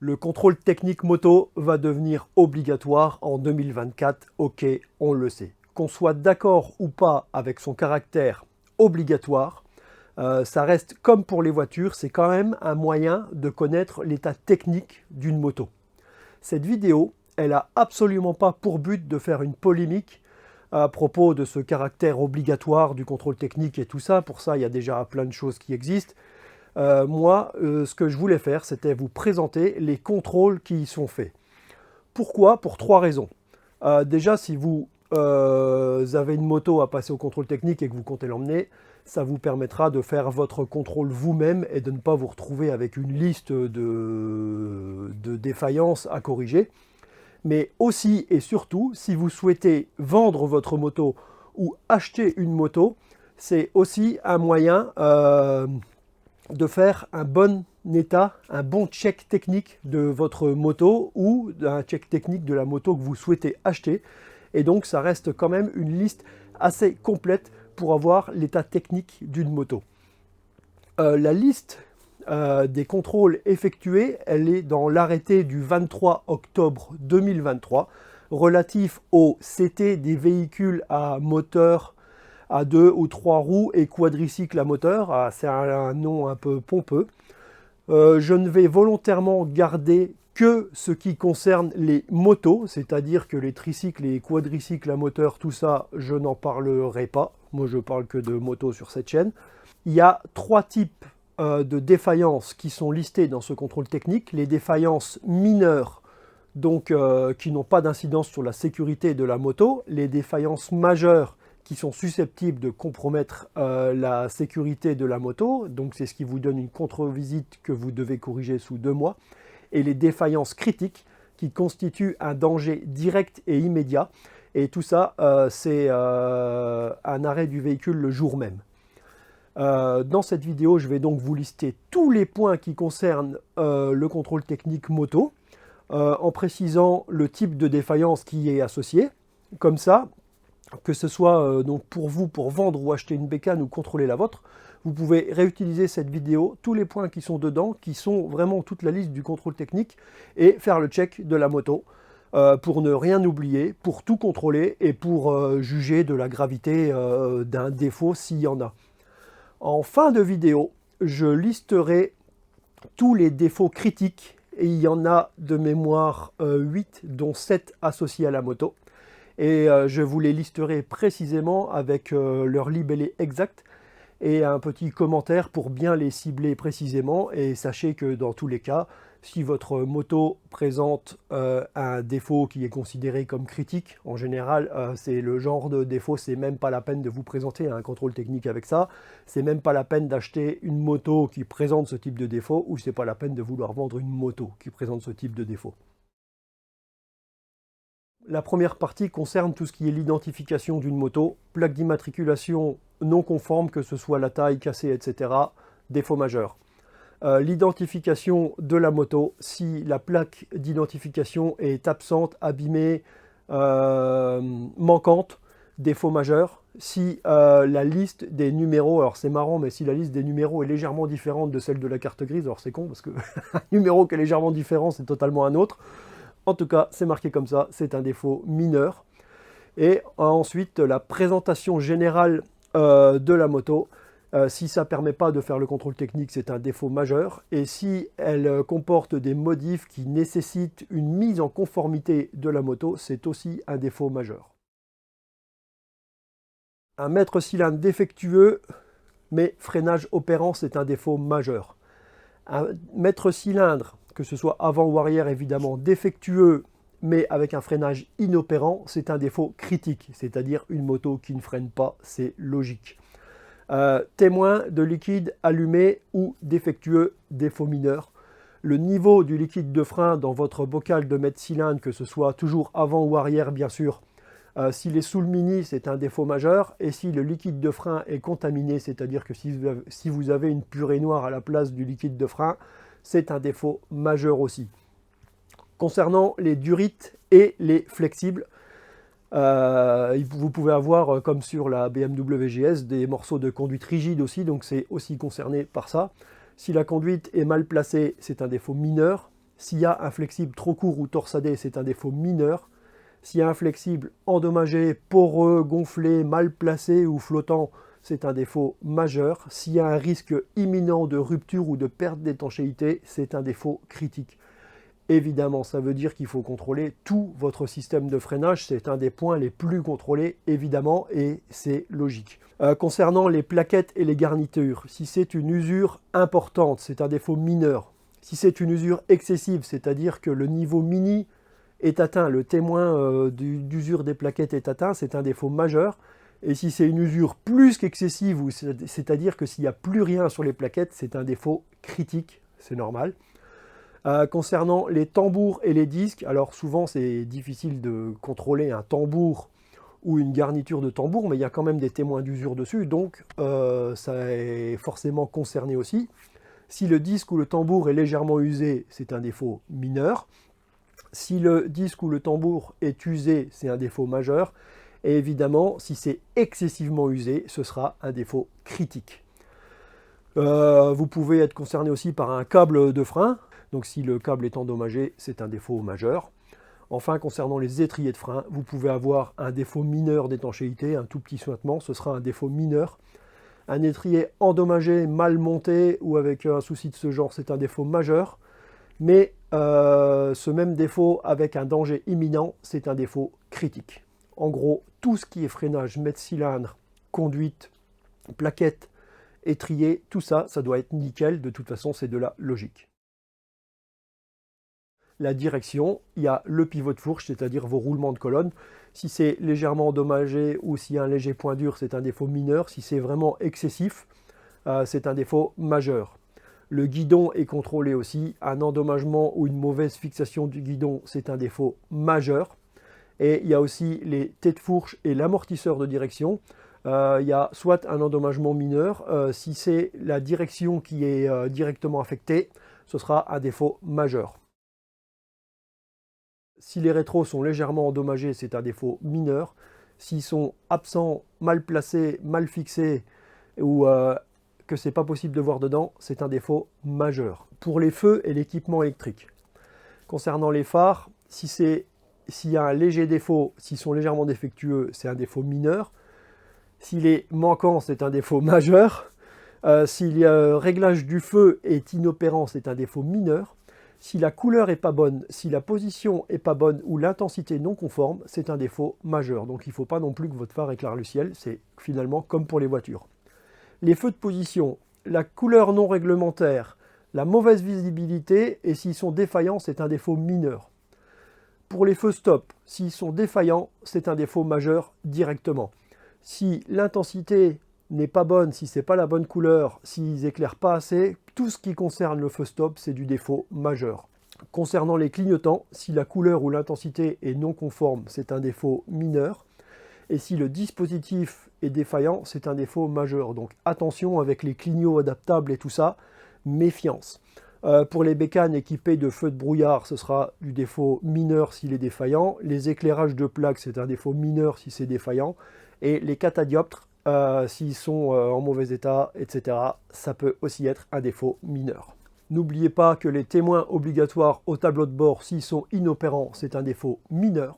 Le contrôle technique moto va devenir obligatoire en 2024, ok, on le sait. Qu'on soit d'accord ou pas avec son caractère obligatoire, ça reste comme pour les voitures, c'est quand même un moyen de connaître l'état technique d'une moto. Cette vidéo, elle n'a absolument pas pour but de faire une polémique à propos de ce caractère obligatoire du contrôle technique et tout ça. Pour ça, il y a déjà plein de choses qui existent. Moi, ce que je voulais faire, c'était vous présenter les contrôles qui y sont faits. Pourquoi? Pour trois raisons. Déjà, si vous avez une moto à passer au contrôle technique et que vous comptez l'emmener, ça vous permettra de faire votre contrôle vous-même et de ne pas vous retrouver avec une liste de défaillances à corriger. Mais aussi et surtout, si vous souhaitez vendre votre moto ou acheter une moto, c'est aussi un moyen de faire un bon état, un bon check technique de votre moto ou un check technique de la moto que vous souhaitez acheter. Et donc ça reste quand même une liste assez complète pour avoir l'état technique d'une moto. La liste des contrôles effectués, elle est dans l'arrêté du 23 octobre 2023 relatif au CT des véhicules à moteur à 2 ou 3 roues et quadricycle à moteur. Ah, c'est un nom un peu pompeux. Je ne vais volontairement garder que ce qui concerne les motos, c'est-à-dire que les tricycles et les quadricycles à moteur, tout ça, je n'en parlerai pas. Moi, je parle que de motos sur cette chaîne. Il y a trois types de défaillances qui sont listées dans ce contrôle technique. Les défaillances mineures, donc qui n'ont pas d'incidence sur la sécurité de la moto. Les défaillances majeures, qui sont susceptibles de compromettre la sécurité de la moto. Donc c'est ce qui vous donne une contre-visite que vous devez corriger sous 2 mois. Et les défaillances critiques qui constituent un danger direct et immédiat. Et tout ça, c'est un arrêt du véhicule le jour même. Dans cette vidéo, je vais donc vous lister tous les points qui concernent le contrôle technique moto, en précisant le type de défaillance qui est associé. Comme ça, que ce soit donc pour vous, pour vendre ou acheter une bécane ou contrôler la vôtre, vous pouvez réutiliser cette vidéo, tous les points qui sont dedans, qui sont vraiment toute la liste du contrôle technique, et faire le check de la moto pour ne rien oublier, pour tout contrôler et pour juger de la gravité d'un défaut s'il y en a. En fin de vidéo, je listerai tous les défauts critiques, et il y en a de mémoire 8, dont 7 associés à la moto. Et je vous les listerai précisément avec leur libellé exact et un petit commentaire pour bien les cibler précisément. Et sachez que dans tous les cas, si votre moto présente un défaut qui est considéré comme critique, en général, c'est le genre de défaut, c'est même pas la peine de vous présenter un contrôle technique avec ça. C'est même pas la peine d'acheter une moto qui présente ce type de défaut, ou c'est pas la peine de vouloir vendre une moto qui présente ce type de défaut. La première partie concerne tout ce qui est l'identification d'une moto, plaque d'immatriculation non conforme, que ce soit la taille cassée, etc., défaut majeur. L'identification de la moto, si la plaque d'identification est absente, abîmée, manquante, défaut majeur. Si la liste des numéros, alors c'est marrant, mais si la liste des numéros est légèrement différente de celle de la carte grise, alors c'est con, parce que un numéro qui est légèrement différent, c'est totalement un autre. En tout cas, c'est marqué comme ça, c'est un défaut mineur. Et ensuite, la présentation générale de la moto, si ça ne permet pas de faire le contrôle technique, c'est un défaut majeur. Et si elle comporte des modifs qui nécessitent une mise en conformité de la moto, c'est aussi un défaut majeur. Un maître-cylindre défectueux, mais freinage opérant, c'est un défaut majeur. Un maître-cylindre, que ce soit avant ou arrière évidemment, défectueux mais avec un freinage inopérant, c'est un défaut critique, c'est-à-dire une moto qui ne freine pas, c'est logique. Témoin de liquide allumé ou défectueux, défaut mineur. Le niveau du liquide de frein dans votre bocal de maître-cylindre, que ce soit toujours avant ou arrière bien sûr, s'il est sous le mini, c'est un défaut majeur. Et si le liquide de frein est contaminé, c'est-à-dire que si vous avez une purée noire à la place du liquide de frein, c'est un défaut majeur aussi. Concernant les durites et les flexibles, vous pouvez avoir, comme sur la BMW GS, des morceaux de conduite rigides aussi, donc c'est aussi concerné par ça. Si la conduite est mal placée, c'est un défaut mineur. S'il y a un flexible trop court ou torsadé, c'est un défaut mineur. S'il y a un flexible endommagé, poreux, gonflé, mal placé ou flottant, c'est un défaut majeur. S'il y a un risque imminent de rupture ou de perte d'étanchéité, c'est un défaut critique. Évidemment, ça veut dire qu'il faut contrôler tout votre système de freinage. C'est un des points les plus contrôlés, évidemment, et c'est logique. Concernant les plaquettes et les garnitures, si c'est une usure importante, c'est un défaut mineur. Si c'est une usure excessive, c'est-à-dire que le niveau mini est atteint, le témoin d'usure des plaquettes est atteint, c'est un défaut majeur. Et si c'est une usure plus qu'excessive, c'est-à-dire que s'il n'y a plus rien sur les plaquettes, c'est un défaut critique, c'est normal. Concernant les tambours et les disques, alors souvent c'est difficile de contrôler un tambour ou une garniture de tambour, mais il y a quand même des témoins d'usure dessus, donc ça est forcément concerné aussi. Si le disque ou le tambour est légèrement usé, c'est un défaut mineur. Si le disque ou le tambour est usé, c'est un défaut majeur. Et évidemment, si c'est excessivement usé, ce sera un défaut critique. Vous pouvez être concerné aussi par un câble de frein. Donc si le câble est endommagé, c'est un défaut majeur. Enfin, concernant les étriers de frein, vous pouvez avoir un défaut mineur d'étanchéité, un tout petit suintement, ce sera un défaut mineur. Un étrier endommagé, mal monté ou avec un souci de ce genre, c'est un défaut majeur. Mais ce même défaut avec un danger imminent, c'est un défaut critique. En gros, tout ce qui est freinage, mètre-cylindre, conduite, plaquette, étrier, tout ça, ça doit être nickel. De toute façon, c'est de la logique. La direction, il y a le pivot de fourche, c'est-à-dire vos roulements de colonne. Si c'est légèrement endommagé ou s'il y a un léger point dur, c'est un défaut mineur. Si c'est vraiment excessif, c'est un défaut majeur. Le guidon est contrôlé aussi. Un endommagement ou une mauvaise fixation du guidon, c'est un défaut majeur. Et il y a aussi les têtes de fourche et l'amortisseur de direction. Il y a soit un endommagement mineur. Si c'est la direction qui est directement affectée, ce sera un défaut majeur. Si les rétros sont légèrement endommagés, c'est un défaut mineur. S'ils sont absents, mal placés, mal fixés ou que c'est pas possible de voir dedans, c'est un défaut majeur. Pour les feux et l'équipement électrique. Concernant les phares, s'il y a un léger défaut, s'ils sont légèrement défectueux, c'est un défaut mineur. S'il est manquant, c'est un défaut majeur. Si le réglage du feu est inopérant, c'est un défaut mineur. Si la couleur n'est pas bonne, si la position n'est pas bonne ou l'intensité non conforme, c'est un défaut majeur. Donc il ne faut pas non plus que votre phare éclaire le ciel, c'est finalement comme pour les voitures. Les feux de position, la couleur non réglementaire, la mauvaise visibilité et s'ils sont défaillants, c'est un défaut mineur. Pour les feux stop, s'ils sont défaillants, c'est un défaut majeur directement. Si l'intensité n'est pas bonne, si ce n'est pas la bonne couleur, s'ils éclairent pas assez, tout ce qui concerne le feu stop, c'est du défaut majeur. Concernant les clignotants, si la couleur ou l'intensité est non conforme, c'est un défaut mineur. Et si le dispositif est défaillant, c'est un défaut majeur. Donc attention avec les clignots adaptables et tout ça, méfiance. Pour les bécanes équipées de feux de brouillard, ce sera du défaut mineur s'il est défaillant. Les éclairages de plaques, c'est un défaut mineur si c'est défaillant. Et les catadioptres, s'ils sont en mauvais état, etc., ça peut aussi être un défaut mineur. N'oubliez pas que les témoins obligatoires au tableau de bord, s'ils sont inopérants, c'est un défaut mineur.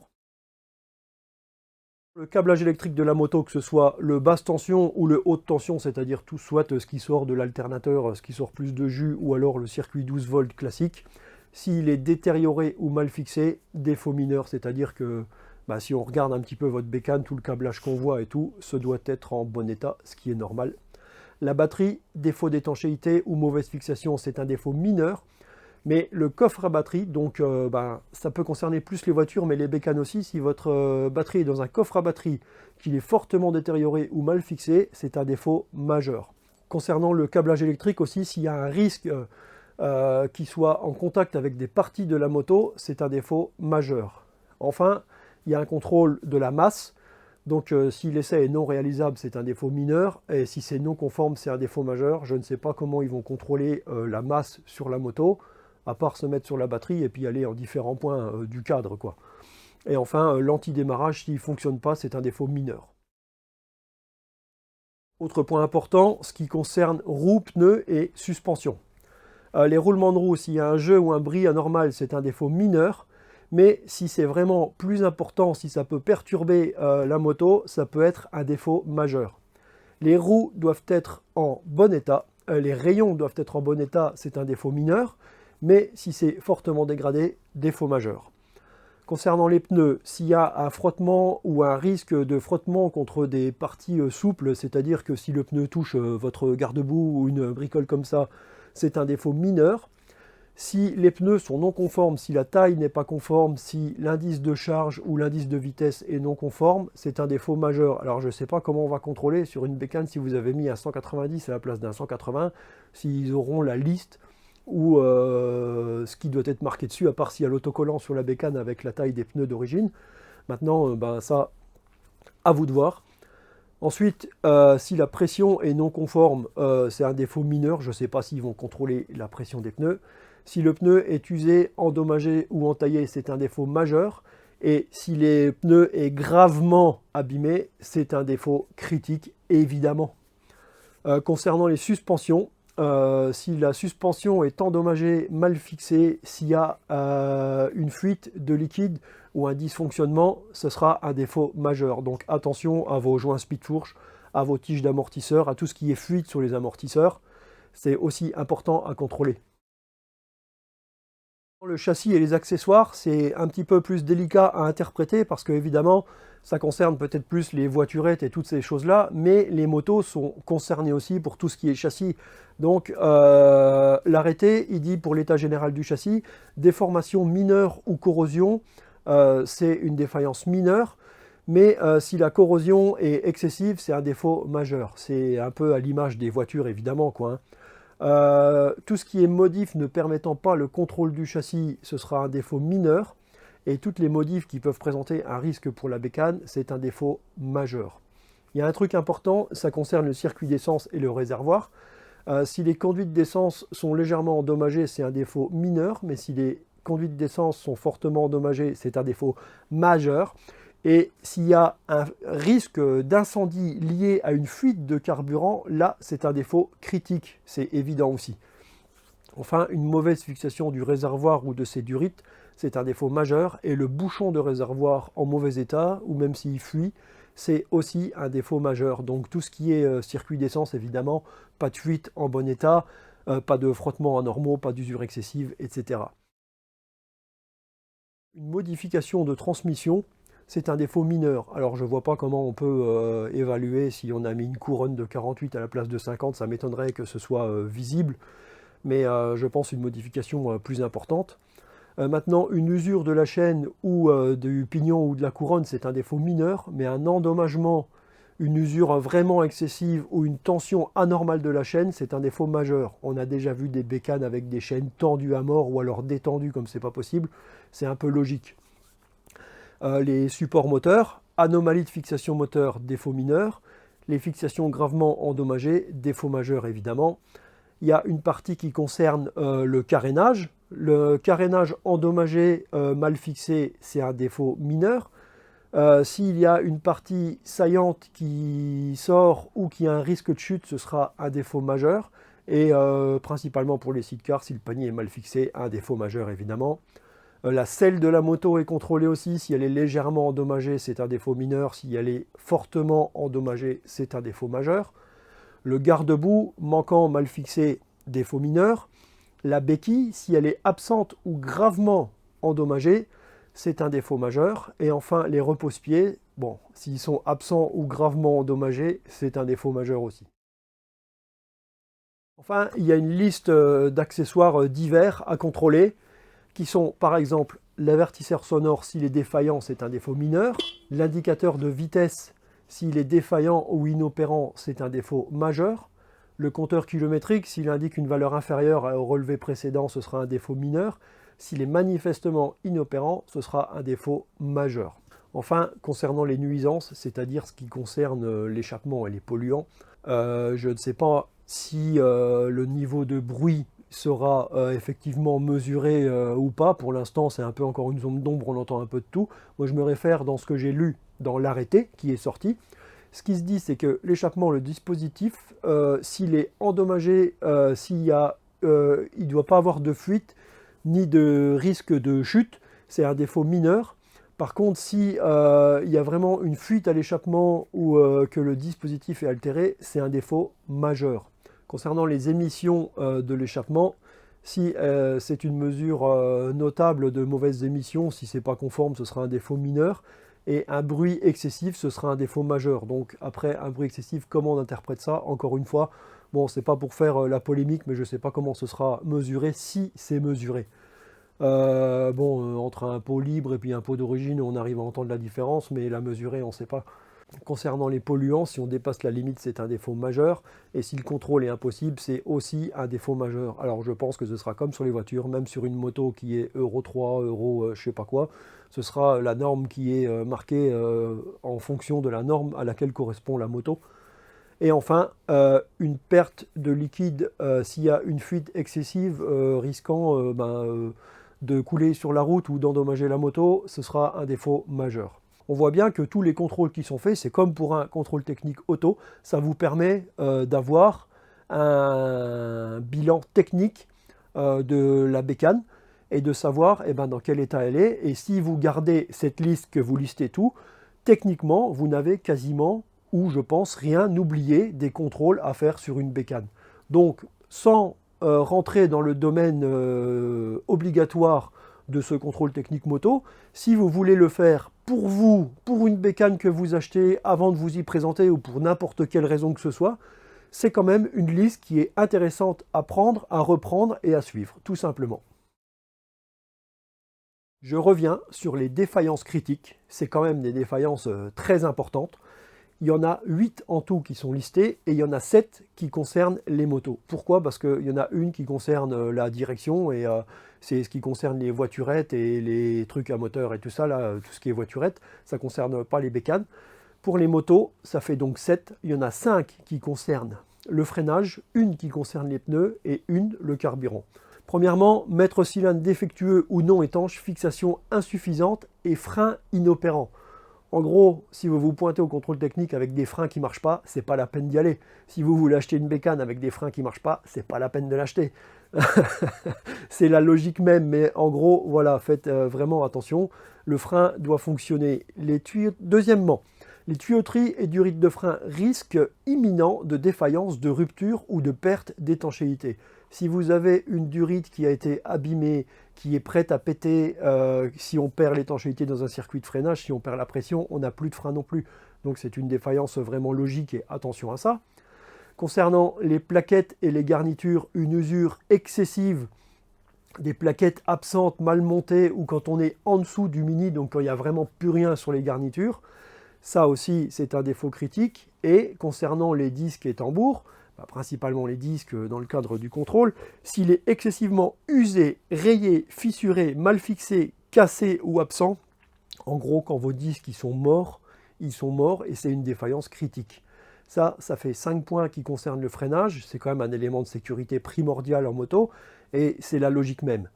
Le câblage électrique de la moto, que ce soit le basse tension ou le haute tension, c'est-à-dire tout soit ce qui sort de l'alternateur, ce qui sort plus de jus, ou alors le circuit 12 volts classique, s'il est détérioré ou mal fixé, défaut mineur, c'est-à-dire que si on regarde un petit peu votre bécane, tout le câblage qu'on voit et tout, ce doit être en bon état, ce qui est normal. La batterie, défaut d'étanchéité ou mauvaise fixation, c'est un défaut mineur. Mais le coffre à batterie, donc ça peut concerner plus les voitures, mais les bécanes aussi. Si votre batterie est dans un coffre à batterie, qu'il est fortement détérioré ou mal fixé, c'est un défaut majeur. Concernant le câblage électrique aussi, s'il y a un risque qui soit en contact avec des parties de la moto, c'est un défaut majeur. Enfin, il y a un contrôle de la masse. Donc si l'essai est non réalisable, c'est un défaut mineur. Et si c'est non conforme, c'est un défaut majeur. Je ne sais pas comment ils vont contrôler la masse sur la moto, à part se mettre sur la batterie et puis aller en différents points du cadre, quoi. Et enfin, l'antidémarrage, s'il ne fonctionne pas, c'est un défaut mineur. Autre point important, ce qui concerne roues, pneus et suspension. Les roulements de roues, s'il y a un jeu ou un bris anormal, c'est un défaut mineur. Mais si c'est vraiment plus important, si ça peut perturber la moto, ça peut être un défaut majeur. Les roues doivent être en bon état, les rayons doivent être en bon état, c'est un défaut mineur. Mais si c'est fortement dégradé, défaut majeur. Concernant les pneus, s'il y a un frottement ou un risque de frottement contre des parties souples, c'est-à-dire que si le pneu touche votre garde-boue ou une bricole comme ça, c'est un défaut mineur. Si les pneus sont non conformes, si la taille n'est pas conforme, si l'indice de charge ou l'indice de vitesse est non conforme, c'est un défaut majeur. Alors je ne sais pas comment on va contrôler sur une bécane si vous avez mis un 190 à la place d'un 180, s'ils auront la liste ou ce qui doit être marqué dessus, à part s'il y a l'autocollant sur la bécane avec la taille des pneus d'origine. Maintenant, ça, à vous de voir. Ensuite, si la pression est non conforme, c'est un défaut mineur. Je ne sais pas s'ils vont contrôler la pression des pneus. Si le pneu est usé, endommagé ou entaillé, c'est un défaut majeur. Et si les pneus est gravement abîmé, c'est un défaut critique, évidemment. Concernant les suspensions, si la suspension est endommagée, mal fixée, s'il y a une fuite de liquide ou un dysfonctionnement, ce sera un défaut majeur. Donc attention à vos joints speed-fourche, à vos tiges d'amortisseur, à tout ce qui est fuite sur les amortisseurs. C'est aussi important à contrôler. Le châssis et les accessoires, c'est un petit peu plus délicat à interpréter parce que évidemment, ça concerne peut-être plus les voiturettes et toutes ces choses-là, mais les motos sont concernées aussi pour tout ce qui est châssis. Donc l'arrêté, il dit pour l'état général du châssis, déformation mineure ou corrosion, c'est une défaillance mineure, mais si la corrosion est excessive, c'est un défaut majeur. C'est un peu à l'image des voitures évidemment, quoi, hein. Tout ce qui est modif ne permettant pas le contrôle du châssis, ce sera un défaut mineur. Et toutes les modifs qui peuvent présenter un risque pour la bécane, c'est un défaut majeur. Il y a un truc important, ça concerne le circuit d'essence et le réservoir. Si les conduites d'essence sont légèrement endommagées, c'est un défaut mineur. Mais si les conduites d'essence sont fortement endommagées, c'est un défaut majeur. Et s'il y a un risque d'incendie lié à une fuite de carburant, là, c'est un défaut critique, c'est évident aussi. Enfin, une mauvaise fixation du réservoir ou de ses durites, c'est un défaut majeur. Et le bouchon de réservoir en mauvais état, ou même s'il fuit, c'est aussi un défaut majeur. Donc tout ce qui est circuit d'essence, évidemment, pas de fuite en bon état, pas de frottement anormaux, pas d'usure excessive, etc. Une modification de transmission, c'est un défaut mineur. Alors je ne vois pas comment on peut évaluer si on a mis une couronne de 48 à la place de 50, ça m'étonnerait que ce soit visible, mais je pense une modification plus importante. Maintenant, une usure de la chaîne ou du pignon ou de la couronne, c'est un défaut mineur, mais un endommagement, une usure vraiment excessive ou une tension anormale de la chaîne, c'est un défaut majeur. On a déjà vu des bécanes avec des chaînes tendues à mort ou alors détendues comme c'est pas possible, c'est un peu logique. Les supports moteurs, anomalie de fixation moteur, défaut mineur. Les fixations gravement endommagées, défaut majeur évidemment. Il y a une partie qui concerne le carénage. Le carénage endommagé, mal fixé, c'est un défaut mineur. S'il y a une partie saillante qui sort ou qui a un risque de chute, ce sera un défaut majeur. Et principalement pour les sidecars, si le panier est mal fixé, un défaut majeur évidemment. La selle de la moto est contrôlée aussi. Si elle est légèrement endommagée, c'est un défaut mineur. Si elle est fortement endommagée, c'est un défaut majeur. Le garde-boue manquant, mal fixé, défaut mineur. La béquille, si elle est absente ou gravement endommagée, c'est un défaut majeur. Et enfin, les repose-pieds, bon, s'ils sont absents ou gravement endommagés, c'est un défaut majeur aussi. Enfin, il y a une liste d'accessoires divers à contrôler, qui sont par exemple l'avertisseur sonore s'il est défaillant, c'est un défaut mineur. L'indicateur de vitesse, s'il est défaillant ou inopérant, c'est un défaut majeur. Le compteur kilométrique, s'il indique une valeur inférieure au relevé précédent, ce sera un défaut mineur. S'il est manifestement inopérant, ce sera un défaut majeur. Enfin, concernant les nuisances, c'est-à-dire ce qui concerne l'échappement et les polluants, je ne sais pas si le niveau de bruit sera effectivement mesuré ou pas. Pour l'instant, c'est un peu encore une zone d'ombre, on entend un peu de tout. Moi, je me réfère dans ce que j'ai lu dans l'arrêté qui est sorti. Ce qui se dit, c'est que l'échappement, le dispositif, s'il est endommagé, s'il y a il ne doit pas avoir de fuite ni de risque de chute. C'est un défaut mineur. Par contre, si il y a vraiment une fuite à l'échappement ou que le dispositif est altéré, c'est un défaut majeur. Concernant les émissions de l'échappement, si c'est une mesure notable de mauvaises émissions, si ce n'est pas conforme, ce sera un défaut mineur. Et un bruit excessif, ce sera un défaut majeur. Donc après, un bruit excessif, comment on interprète ça? Encore une fois, bon, c'est pas pour faire la polémique, mais je ne sais pas comment ce sera mesuré, si c'est mesuré. Entre un pot libre et puis un pot d'origine, on arrive à entendre la différence, mais la mesurer, on ne sait pas. Concernant les polluants, si on dépasse la limite, c'est un défaut majeur. Et si le contrôle est impossible, c'est aussi un défaut majeur. Alors je pense que ce sera comme sur les voitures, même sur une moto qui est Euro 3, Euro je sais pas quoi, ce sera la norme qui est marquée en fonction de la norme à laquelle correspond la moto. Et enfin, une perte de liquide s'il y a une fuite excessive risquant de couler sur la route ou d'endommager la moto, ce sera un défaut majeur. On voit bien que tous les contrôles qui sont faits, c'est comme pour un contrôle technique auto, ça vous permet d'avoir un bilan technique de la bécane et de savoir dans quel état elle est. Et si vous gardez cette liste, que vous listez tout, techniquement, vous n'avez quasiment, ou je pense, rien oublié des contrôles à faire sur une bécane. Donc, sans rentrer dans le domaine obligatoire de ce contrôle technique moto, si vous voulez le faire pour vous, pour une bécane que vous achetez avant de vous y présenter ou pour n'importe quelle raison que ce soit, c'est quand même une liste qui est intéressante à prendre, à reprendre et à suivre, tout simplement. Je reviens sur les défaillances critiques, c'est quand même des défaillances très importantes. Il y en a 8 en tout qui sont listées et il y en a 7 qui concernent les motos. Pourquoi? Parce qu'il y en a une qui concerne la direction et c'est ce qui concerne les voiturettes et les trucs à moteur et tout ça, là, tout ce qui est voiturette, ça ne concerne pas les bécanes. Pour les motos, ça fait donc 7. Il y en a 5 qui concernent le freinage, une qui concerne les pneus et une le carburant. Premièrement, maître cylindre défectueux ou non étanche, fixation insuffisante et frein inopérant. En gros, si vous vous pointez au contrôle technique avec des freins qui ne marchent pas, c'est pas la peine d'y aller. Si vous voulez acheter une bécane avec des freins qui ne marchent pas, c'est pas la peine de l'acheter. C'est la logique même, mais en gros, voilà, faites vraiment attention. Le frein doit fonctionner. Deuxièmement, les tuyauteries et durites de frein risquent imminent de défaillance, de rupture ou de perte d'étanchéité. Si vous avez une durite qui a été abîmée, qui est prête à péter, si on perd l'étanchéité dans un circuit de freinage, si on perd la pression, on n'a plus de frein non plus. Donc c'est une défaillance vraiment logique et attention à ça. Concernant les plaquettes et les garnitures, une usure excessive, des plaquettes absentes, mal montées ou quand on est en dessous du mini, donc quand il n'y a vraiment plus rien sur les garnitures, ça aussi c'est un défaut critique. Et concernant les disques et tambours, principalement les disques dans le cadre du contrôle, s'il est excessivement usé, rayé, fissuré, mal fixé, cassé ou absent, en gros quand vos disques ils sont morts et c'est une défaillance critique. Ça fait 5 points qui concernent le freinage, c'est quand même un élément de sécurité primordial en moto et c'est la logique même.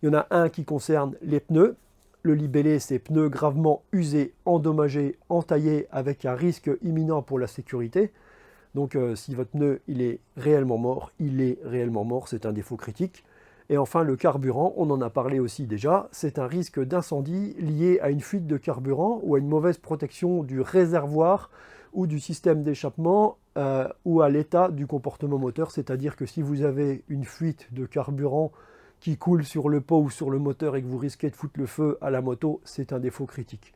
Il y en a un qui concerne les pneus. Le libellé, c'est pneus gravement usés, endommagés, entaillés avec un risque imminent pour la sécurité. Donc si votre pneu il est réellement mort, c'est un défaut critique. Et enfin le carburant, on en a parlé aussi déjà, c'est un risque d'incendie lié à une fuite de carburant ou à une mauvaise protection du réservoir ou du système d'échappement ou à l'état du comportement moteur, c'est-à-dire que si vous avez une fuite de carburant qui coule sur le pot ou sur le moteur et que vous risquez de foutre le feu à la moto, c'est un défaut critique.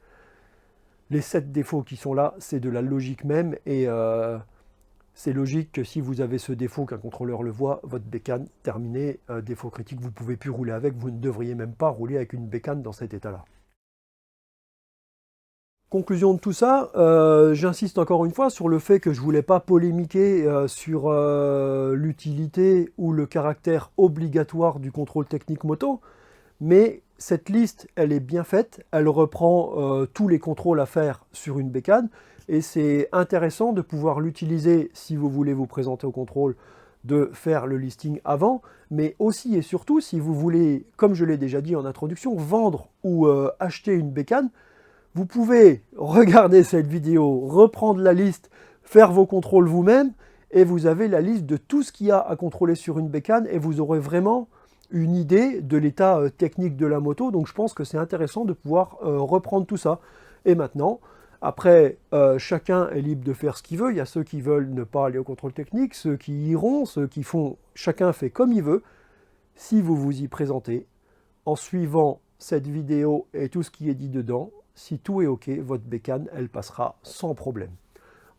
Les 7 défauts qui sont là, c'est de la logique même et c'est logique que si vous avez ce défaut qu'un contrôleur le voit, votre bécane terminée, défaut critique, vous ne pouvez plus rouler avec, vous ne devriez même pas rouler avec une bécane dans cet état-là. Conclusion de tout ça, j'insiste encore une fois sur le fait que je ne voulais pas polémiquer sur l'utilité ou le caractère obligatoire du contrôle technique moto, mais cette liste, elle est bien faite, elle reprend tous les contrôles à faire sur une bécane, et c'est intéressant de pouvoir l'utiliser si vous voulez vous présenter au contrôle, de faire le listing avant, mais aussi et surtout si vous voulez, comme je l'ai déjà dit en introduction, vendre ou acheter une bécane, vous pouvez regarder cette vidéo, reprendre la liste, faire vos contrôles vous-même, et vous avez la liste de tout ce qu'il y a à contrôler sur une bécane, et vous aurez vraiment une idée de l'état technique de la moto. Donc je pense que c'est intéressant de pouvoir reprendre tout ça. Et maintenant, après, chacun est libre de faire ce qu'il veut. Il y a ceux qui veulent ne pas aller au contrôle technique, ceux qui iront, ceux qui font... Chacun fait comme il veut. Si vous vous y présentez, en suivant cette vidéo et tout ce qui est dit dedans, si tout est OK, votre bécane, elle passera sans problème.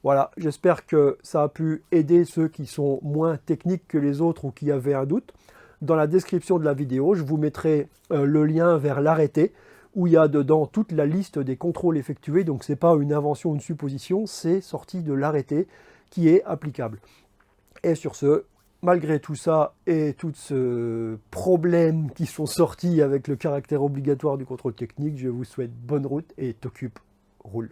Voilà, j'espère que ça a pu aider ceux qui sont moins techniques que les autres ou qui avaient un doute. Dans la description de la vidéo, je vous mettrai le lien vers l'arrêté où il y a dedans toute la liste des contrôles effectués. Donc ce n'est pas une invention ou une supposition, c'est sorti de l'arrêté qui est applicable. Et sur ce, malgré tout ça et tous ces problèmes qui sont sortis avec le caractère obligatoire du contrôle technique, je vous souhaite bonne route et t'occupe, roule.